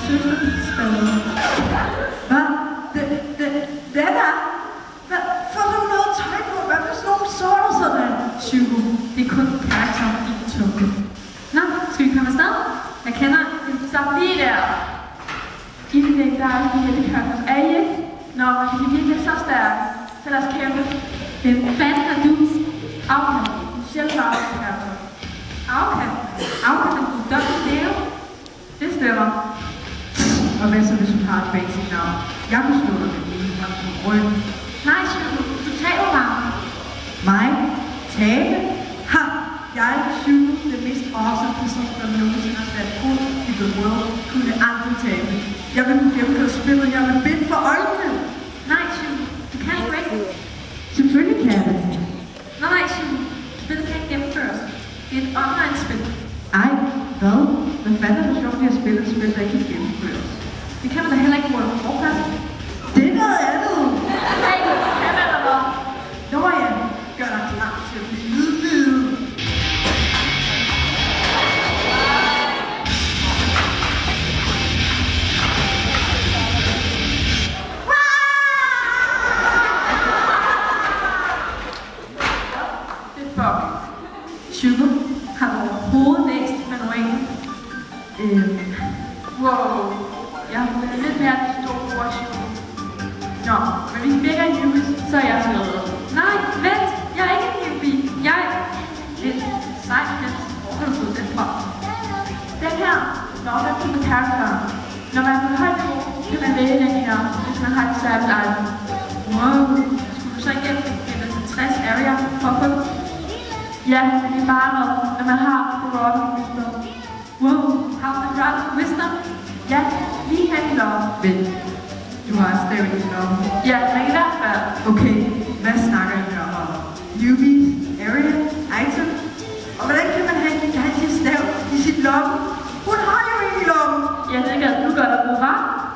søsterspade. Hvad? Den er? Hvad? Får du noget tøj på? Hvad for sådan nogle sorter sådan? Hugo, det er kun karakter i tunge. Nå, skal vi komme afsted? Jeg kender en stop lige der. I vil ikke, der er en lille køkken. Er I ikke? Nå, de er virkelig så stærke. Så lad os kæmpe. Hvem fanden er du? Afkan. En sjældent afkan. Afkan? Afkan er du dobbelt leve? Det stemmer. Og hvad så, hvis hun har et basic navn? Jeg kunne slå dig med en hånd på ryggen. Nej, Hugo, du taber bare. Mig? Tabe? Ha! Jeg er Hugo, den mest awesome person, der nogensinde har sat fod i the world, kunne aldrig tabe. Jeg vil kunne gennemføre spillet, jeg vil binde for øjnene. Nej, Hugo, du kan ikke break det. Selvfølgelig kan jeg det. Nej, Hugo, spillet kan ikke gennemføres. Det er et online-spil. Ej, hvad? Hvad fanden er det sjovt, at spille et spil, der ikke kan gennemføres? Det kan man da heller ikke bruge på forplads. Det er noget andet. Nej, kan man da noget? Nå ja, gør dig klar til at blive lydlyd. Hugo har overhovedet læst manualen. Wow, jeg har blevet lidt mere stor for Hugo. Nå, men hvis vi begge er newbies, så er jeg skrevet. Nej, vent, jeg er ikke en newbie. Jeg er et sejt pænt. Hvor har du fået den fra? Den her, når man på karakteren. Når man er på højt niveau, kan man vælge den her, hvis man har et særligt item. Wow, skulle du så igennem en 60 area for at få den? Ja, men det er bare når man har Heroic Wisdom. Wow, har du Heroic Wisdom? Ja, lige hen i lommen. Vent, du har en stav i lommen. Ja, men i hvert fald. Okay, hvad snakker I her om? Newbies, area, item? Og hvordan kan man have en gigantisk stav i sit lomme? Hun har jo ingen lomme! Jeg ved ikke, at du gør dig på, hva'?